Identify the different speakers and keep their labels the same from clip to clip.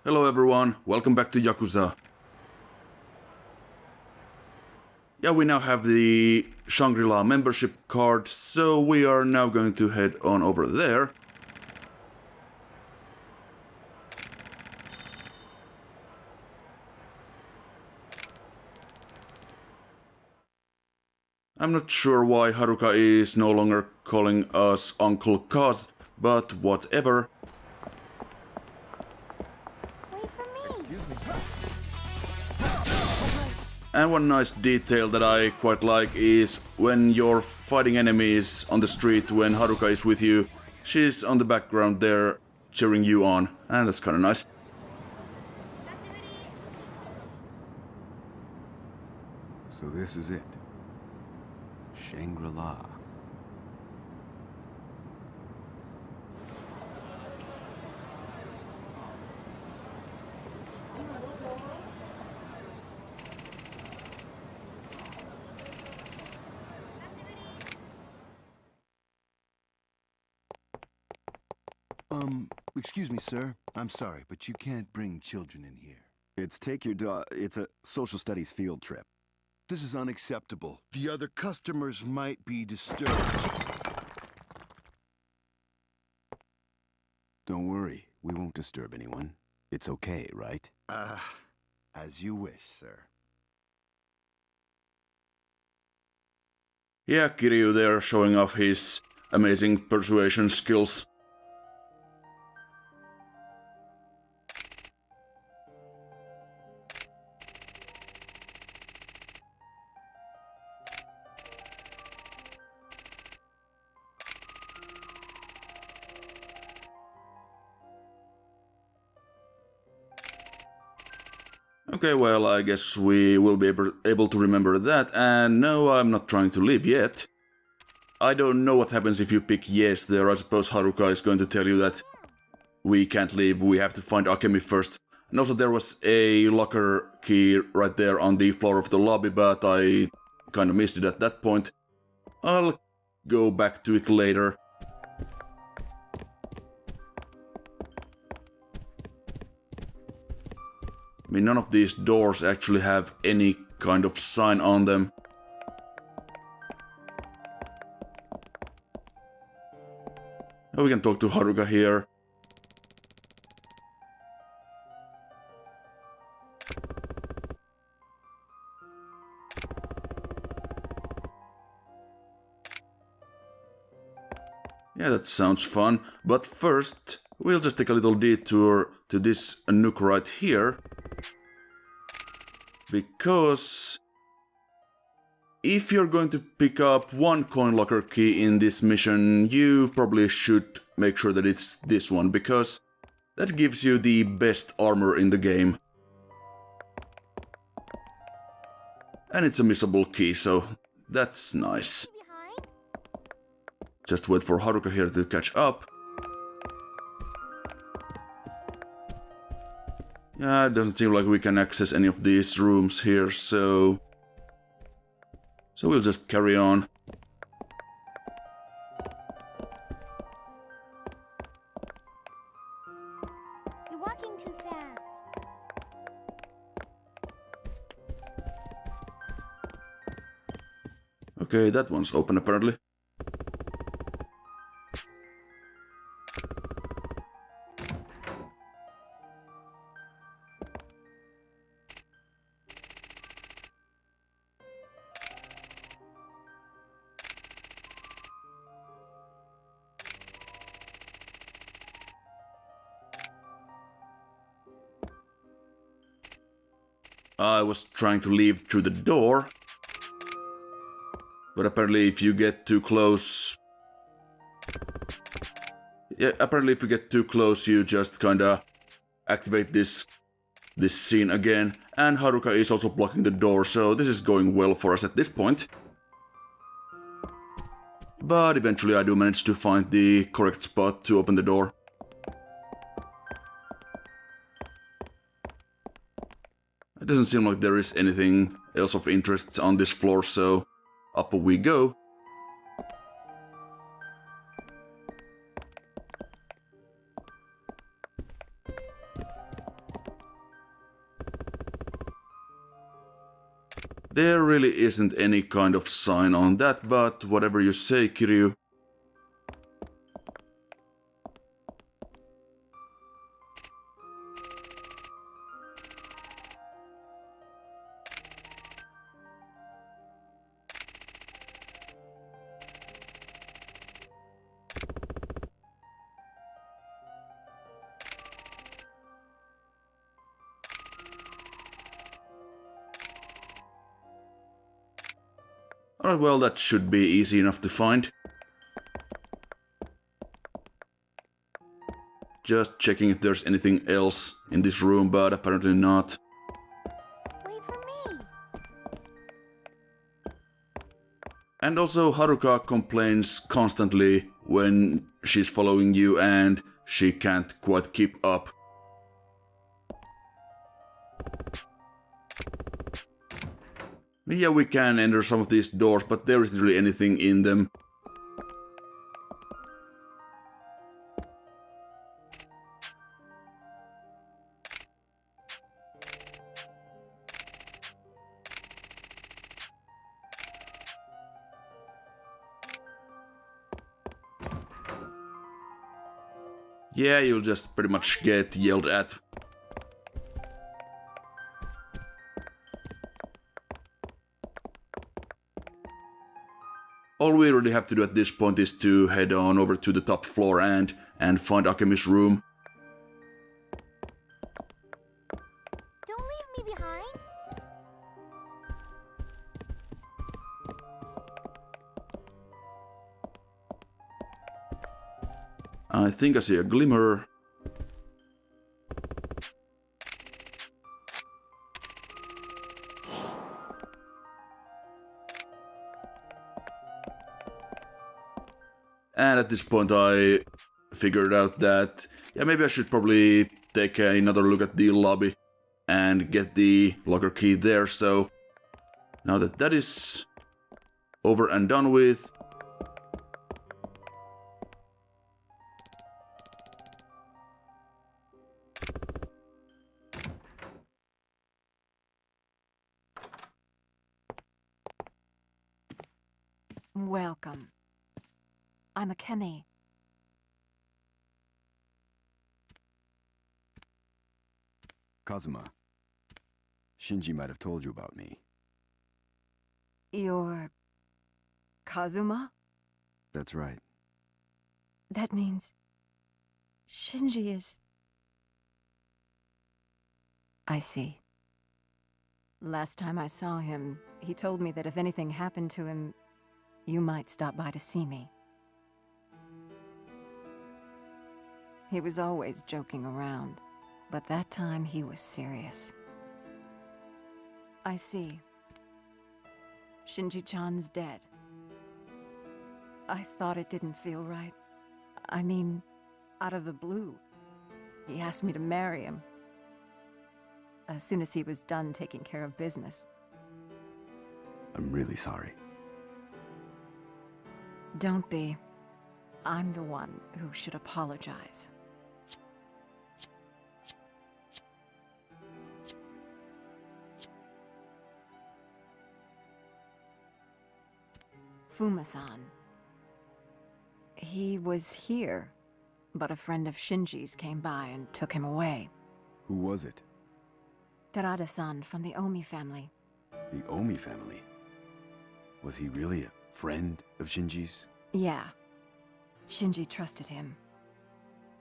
Speaker 1: Hello everyone, welcome back to Yakuza. Yeah, we now have the Shangri-La membership card, so we are now going to head on over there. I'm not sure why Haruka is no longer calling us Uncle Kaz, but whatever.
Speaker 2: Wait for me.
Speaker 1: And one nice detail that I quite like is when you're fighting enemies on the street when Haruka is with you, she's on the background there cheering you on, and that's kinda nice.
Speaker 3: So this is it. Shangri-La.
Speaker 4: Excuse me, sir. I'm sorry, but you can't bring children in here.
Speaker 3: It's a social studies field trip.
Speaker 4: This is unacceptable. The other customers might be disturbed.
Speaker 3: Don't worry, we won't disturb anyone. It's okay, right?
Speaker 4: As you wish, sir.
Speaker 1: Yeah, Kiryu there showing off his amazing persuasion skills. Okay, well, I guess we will be able to remember that, and no, I'm not trying to leave yet. I don't know what happens if you pick yes there. I suppose Haruka is going to tell you that we can't leave, we have to find Akemi first. And also there was a locker key right there on the floor of the lobby, but I kinda missed it at that point. I'll go back to it later. I mean, none of these doors actually have any kind of sign on them. Oh, we can talk to Haruka here. Yeah, that sounds fun, but first we'll just take a little detour to this nook right here. Because if you're going to pick up one coin locker key in this mission, you probably should make sure that it's this one, because that gives you the best armor in the game. And it's a missable key, so that's nice.
Speaker 2: Behind?
Speaker 1: Just wait for Haruka here to catch up. Yeah, it doesn't seem like we can access any of these rooms here, so we'll just carry on.
Speaker 2: You're walking too fast.
Speaker 1: Okay, that one's open apparently. I was trying to leave through the door, but apparently if you get too close... Yeah, apparently if you get too close you just kinda activate this scene again, and Haruka is also blocking the door, so this is going well for us at this point. But eventually I do manage to find the correct spot to open the door. It doesn't seem like there is anything else of interest on this floor, so up we go. There really isn't any kind of sign on that, but whatever you say, Kiryu. Alright, well, that should be easy enough to find. Just checking if there's anything else in this room, but apparently not.
Speaker 2: Wait for me.
Speaker 1: And also, Haruka complains constantly when she's following you and she can't quite keep up. Yeah, we can enter some of these doors, but there isn't really anything in them. Yeah, you'll just pretty much get yelled at. All we really have to do at this point is to head on over to the top floor and find Akemi's room.
Speaker 2: Don't leave me behind.
Speaker 1: I think I see a glimmer. And at this point I figured out that, yeah, maybe I should probably take another look at the lobby and get the locker key there. So now that that is over and done with,
Speaker 5: Welcome. I'm Akemi.
Speaker 3: Kazuma. Shinji might have told you about me.
Speaker 5: You're... Kazuma?
Speaker 3: That's right.
Speaker 5: That means... Shinji is... I see. Last time I saw him, he told me that if anything happened to him, you might stop by to see me. He was always joking around, but that time he was serious. I see. Shinji-chan's dead. I thought it didn't feel right. I mean, out of the blue. He asked me to marry him. As soon as he was done taking care of business.
Speaker 3: I'm really sorry.
Speaker 5: Don't be. I'm the one who should apologize. Fuma-san. He was here, but a friend of Shinji's came by and took him away.
Speaker 3: Who was it?
Speaker 5: Terada-san from the Omi family.
Speaker 3: The Omi family? Was he really a friend of Shinji's?
Speaker 5: Yeah. Shinji trusted him.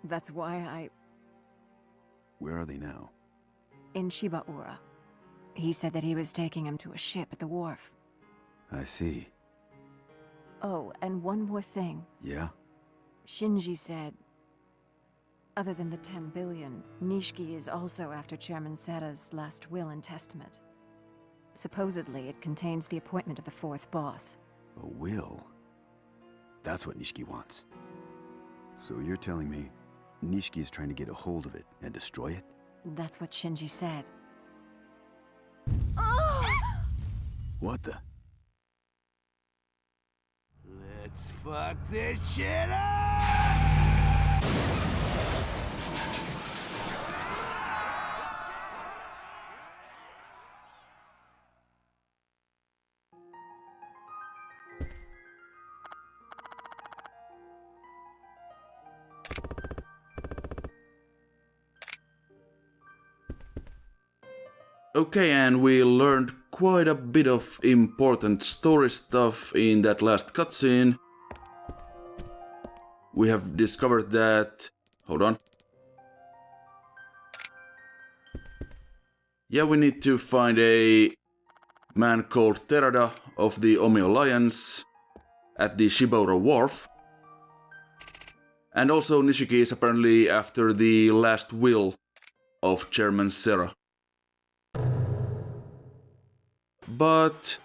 Speaker 5: That's why
Speaker 3: Where are they now?
Speaker 5: in Shibaura. He said that he was taking him to a ship at the wharf.
Speaker 3: I see.
Speaker 5: Oh, and one more thing.
Speaker 3: Yeah?
Speaker 5: Shinji said, other than the 10 billion, Nishiki is also after Chairman Seta's last will and testament. Supposedly, it contains the appointment of the fourth boss.
Speaker 3: A will? That's what Nishiki wants. So you're telling me Nishiki is trying to get a hold of it and destroy it?
Speaker 5: That's what Shinji said.
Speaker 3: What the?
Speaker 4: Let's fuck this shit up!
Speaker 1: Okay, and we learned quite a bit of important story stuff in that last cutscene. We have discovered that... Hold on. Yeah, we need to find a man called Terada of the Omi Alliance at the Shibora Wharf. And also Nishiki is apparently after the last will of Chairman Serra. But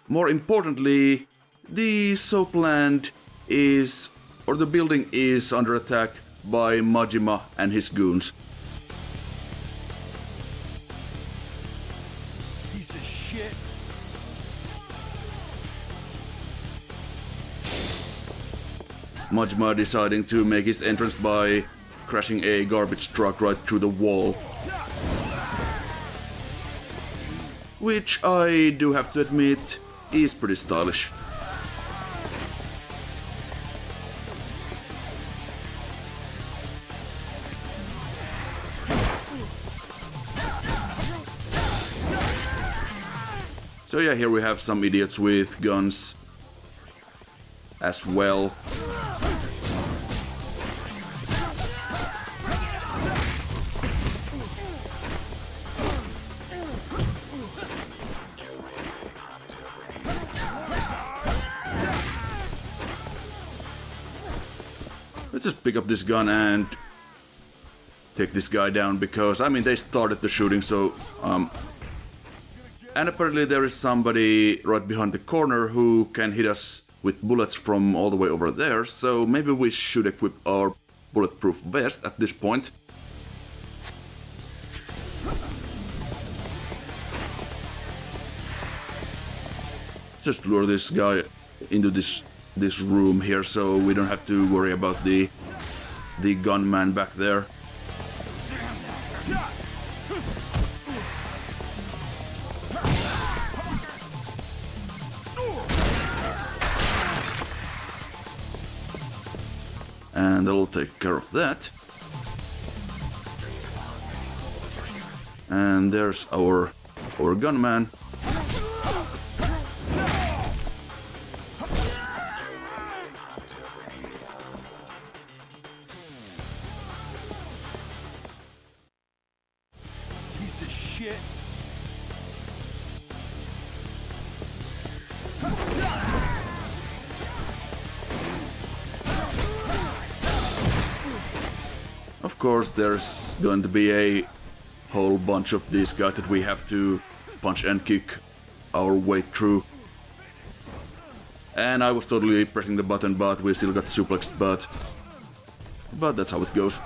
Speaker 1: more importantly, the soapland is, or the building is under attack by Majima and his goons.
Speaker 4: Piece of shit.
Speaker 1: Majima deciding to make his entrance by crashing a garbage truck right through the wall. Which I do have to admit is pretty stylish. So yeah, here we have some idiots with guns as well. Let's just pick up this gun and take this guy down because, I mean, they started the shooting, so... And apparently there is somebody right behind the corner who can hit us with bullets from all the way over there, so maybe we should equip our bulletproof vest at this point. Just lure this guy into this room here so we don't have to worry about the gunman back there. And that'll take care of that. And there's our gunman.
Speaker 4: Piece of shit.
Speaker 1: Of course, there's going to be a whole bunch of these guys that we have to punch and kick our way through. And I was totally pressing the button, but we still got suplexed, but that's how it goes.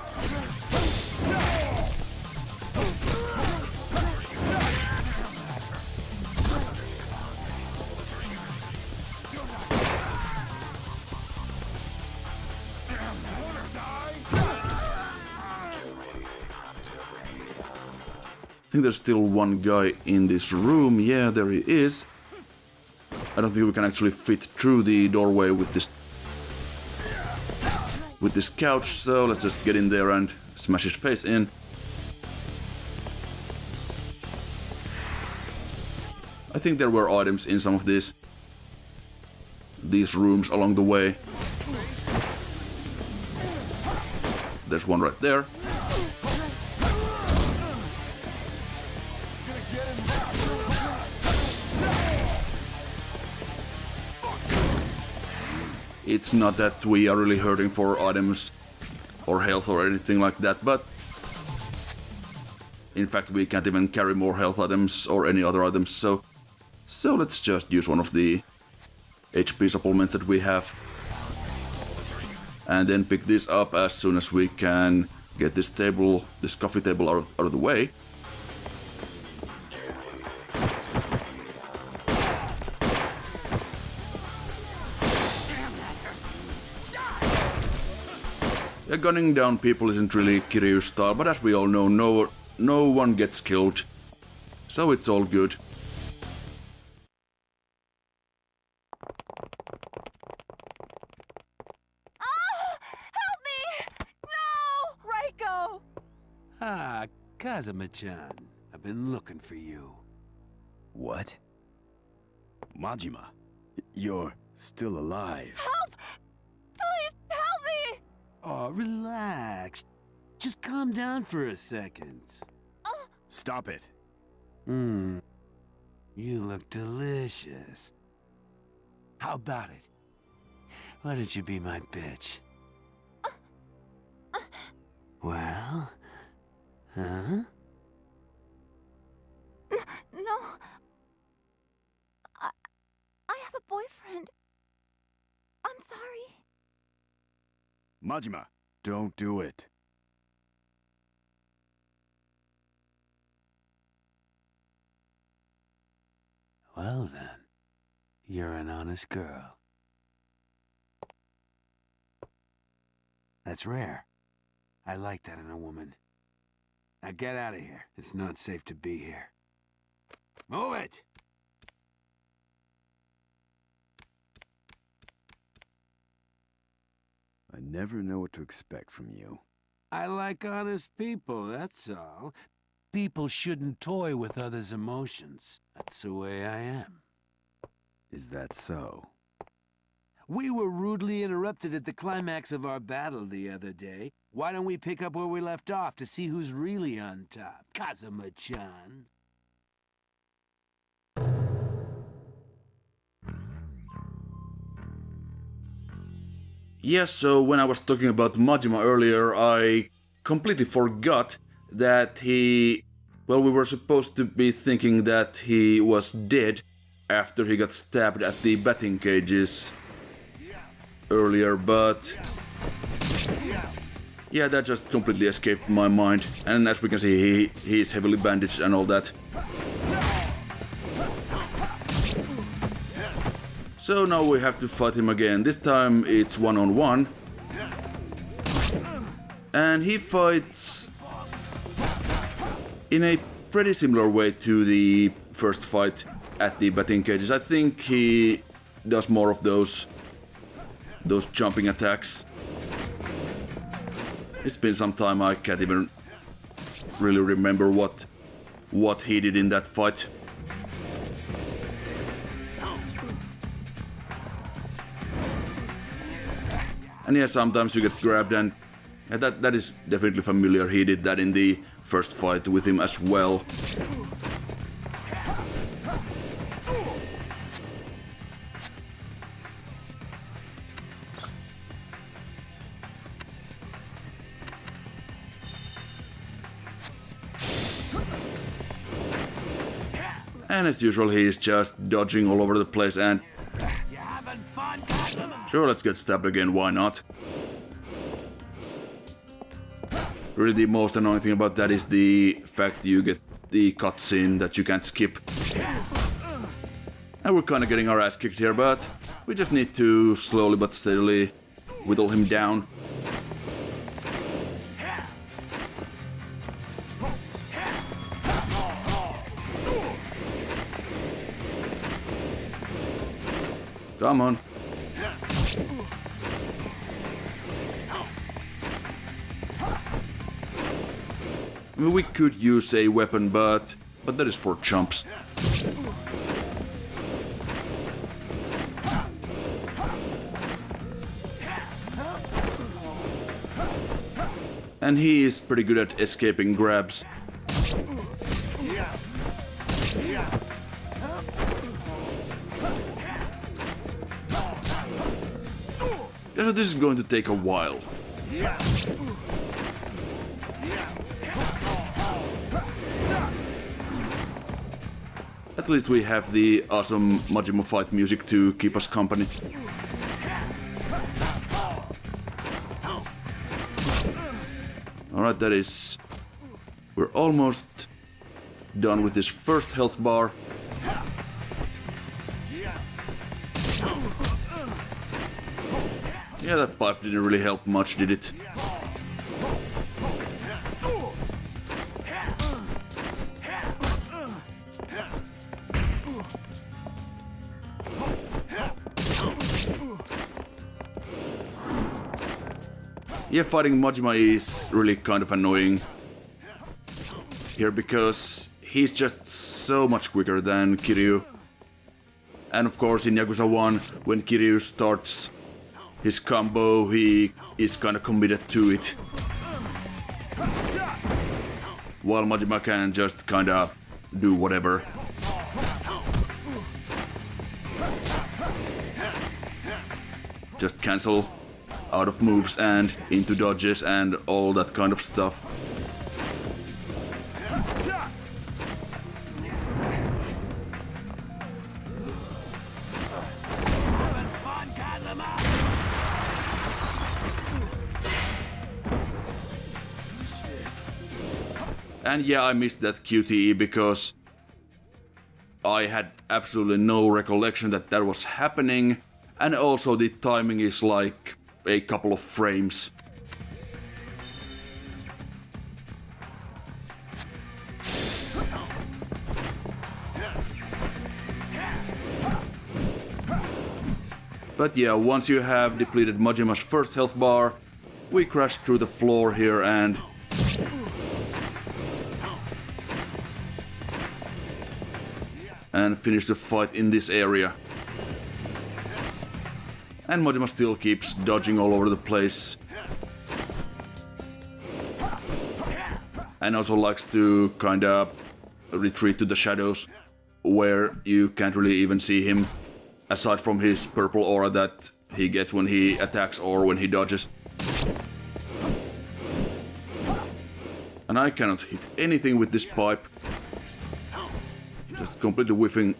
Speaker 1: I think there's still one guy in this room. Yeah, there he is. I don't think we can actually fit through the doorway with this couch, so let's just get in there and smash his face in. I think there were items in some of these rooms along the way. There's one right there. It's not that we are really hurting for items or health or anything like that, but in fact we can't even carry more health items or any other items, so let's just use one of the HP supplements that we have and then pick this up as soon as we can get this coffee table out of the way. Yeah, gunning down people isn't really Kiryu style, but as we all know, no one gets killed, so it's all good.
Speaker 5: Help me! No! Reiko!
Speaker 6: Ah, Kazuma-chan. A I've been looking for you.
Speaker 3: What? Majima, you're still alive.
Speaker 5: Help! Please help me!
Speaker 6: Oh, relax. Just calm down for a second.
Speaker 3: Stop it.
Speaker 6: You look delicious. How about it? Why don't you be my bitch? Well? Huh?
Speaker 5: No. I have a boyfriend. I'm sorry.
Speaker 3: Majima, don't do it.
Speaker 6: Well then, you're an honest girl. That's rare. I like that in a woman. Now get out of here. It's not safe to be here. Move it!
Speaker 3: I never know what to expect from you.
Speaker 6: I like honest people, that's all. People shouldn't toy with others' emotions. That's the way I am.
Speaker 3: Is that so?
Speaker 6: We were rudely interrupted at the climax of our battle the other day. Why don't we pick up where we left off to see who's really on top? Kazuma-chan.
Speaker 1: Yes, so when I was talking about Majima earlier, I completely forgot that we were supposed to be thinking that he was dead after he got stabbed at the batting cages earlier, but yeah, that just completely escaped my mind. And as we can see, he is heavily bandaged and all that. So now we have to fight him again. This time it's one-on-one. And he fights in a pretty similar way to the first fight at the batting cages. I think he does more of those jumping attacks. It's been some time, I can't even really remember what he did in that fight. And yeah, sometimes you get grabbed, and that is definitely familiar. He did that in the first fight with him as well. And as usual, he is just dodging all over the place, and sure, let's get stabbed again, why not? Really, the most annoying thing about that is the fact you get the cutscene that you can't skip. And we're kinda getting our ass kicked here, but we just need to slowly but steadily whittle him down. Come on. I mean, we could use a weapon, but that is for chumps. And he is pretty good at escaping grabs. So this is going to take a while. At least we have the awesome Majima fight music to keep us company. Alright, that is... We're almost done with this first health bar. Yeah, that pipe didn't really help much, did it? Yeah, fighting Majima is really kind of annoying here because he's just so much quicker than Kiryu. And of course in Yakuza 1, when Kiryu starts his combo, he is kinda committed to it. While Majima can just kinda do whatever. Just cancel out of moves and into dodges and all that kind of stuff. And yeah, I missed that QTE because I had absolutely no recollection that that was happening, and also the timing is like a couple of frames. But yeah, once you have depleted Majima's first health bar, we crash through the floor here and finish the fight in this area. And Majima still keeps dodging all over the place. And also likes to kinda retreat to the shadows, where you can't really even see him, aside from his purple aura that he gets when he attacks or when he dodges. And I cannot hit anything with this pipe. Just completely whiffing.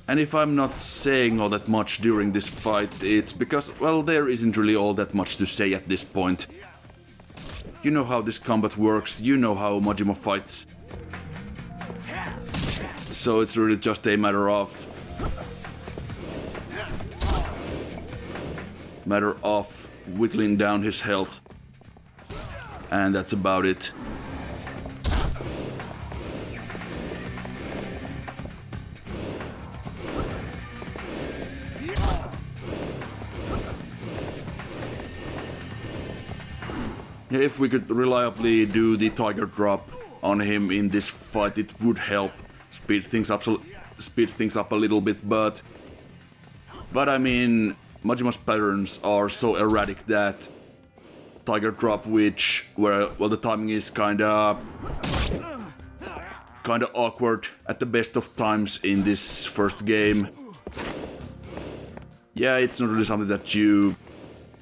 Speaker 1: And if I'm not saying all that much during this fight, it's because, well, there isn't really all that much to say at this point. You know how this combat works, you know how Majima fights. So it's really just a matter of whittling down his health. And that's about it. If we could reliably do the Tiger Drop on him in this fight, it would help speed things up a little bit, but I mean, Majima's patterns are so erratic that Tiger Drop, where the timing is kinda awkward at the best of times in this first game. Yeah, it's not really something that you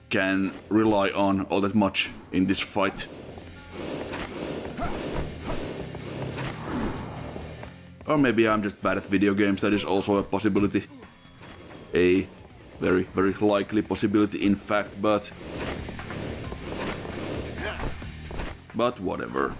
Speaker 1: can rely on all that much in this fight. Or maybe I'm just bad at video games, that is also a possibility. A very, very likely possibility in fact, but whatever.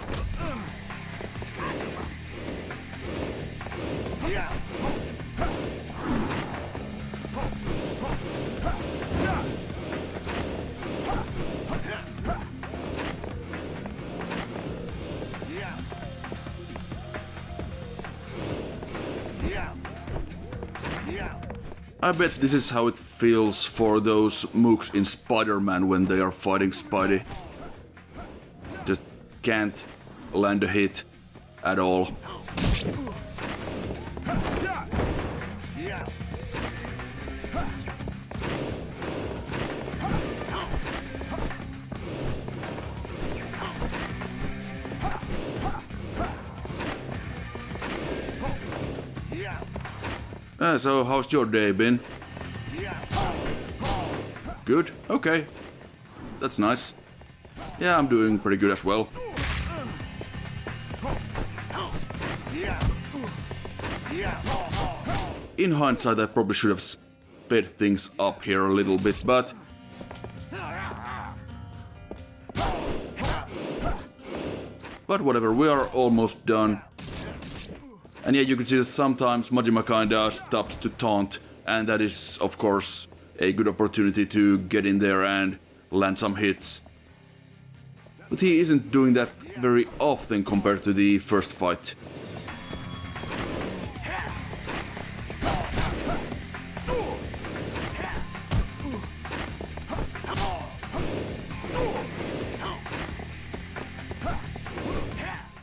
Speaker 1: I bet this is how it feels for those mooks in Spider-Man when they are fighting Spidey. Just can't land a hit at all. So how's your day been? Good? Okay. That's nice. Yeah, I'm doing pretty good as well. In hindsight, I probably should have sped things up here a little bit, but whatever, we are almost done. And yeah, you can see that sometimes Majima kinda stops to taunt, and that is, of course, a good opportunity to get in there and land some hits. But he isn't doing that very often compared to the first fight.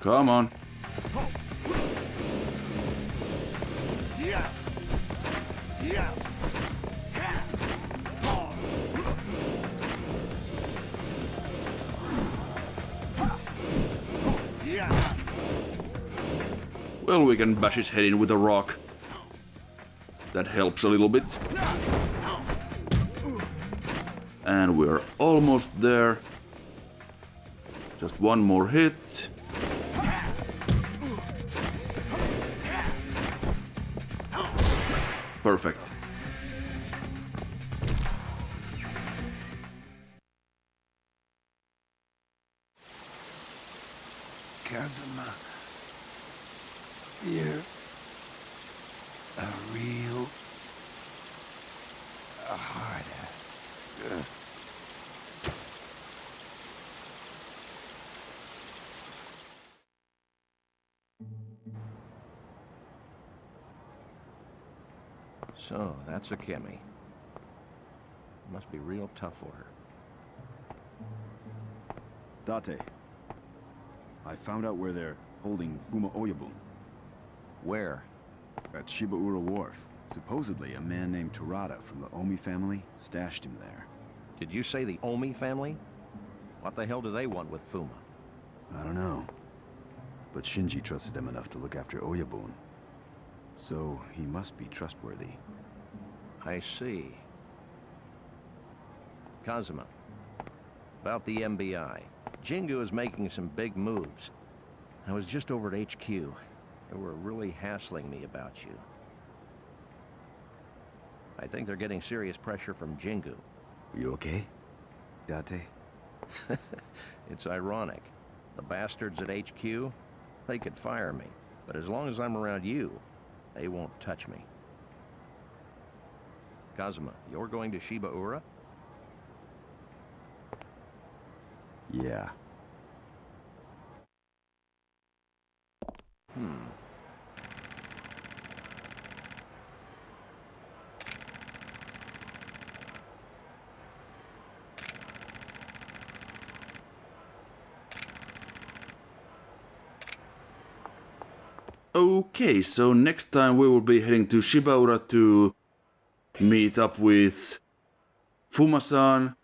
Speaker 1: Come on. Well, we can bash his head in with a rock. That helps a little bit. And we're almost there. Just one more hit. Perfect.
Speaker 6: Kazuma, you're a real hard ass.
Speaker 7: So, that's Akemi. Must be real tough for her.
Speaker 3: Date, I found out where they're holding Fuma Oyabun.
Speaker 7: Where?
Speaker 3: At Shibaura Wharf. Supposedly, a man named Terada from the Omi family stashed him there.
Speaker 7: Did you say the Omi family? What the hell do they want with Fuma?
Speaker 3: I don't know. But Shinji trusted him enough to look after Oyabun. So, he must be trustworthy.
Speaker 7: I see. Kazuma, about the MBI. Jingu is making some big moves. I was just over at HQ. They were really hassling me about you. I think they're getting serious pressure from Jingu.
Speaker 3: Are you okay, Date?
Speaker 7: It's ironic. The bastards at HQ, they could fire me. But as long as I'm around you, they won't touch me. Kazuma, you're going to Shibaura?
Speaker 3: Yeah.
Speaker 1: Okay, so next time we will be heading to Shibaura to meet up with Fuma-san.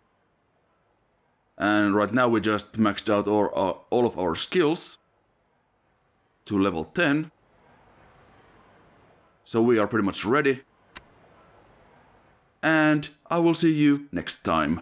Speaker 1: And right now we just maxed out all of our skills to level 10. So we are pretty much ready. And I will see you next time.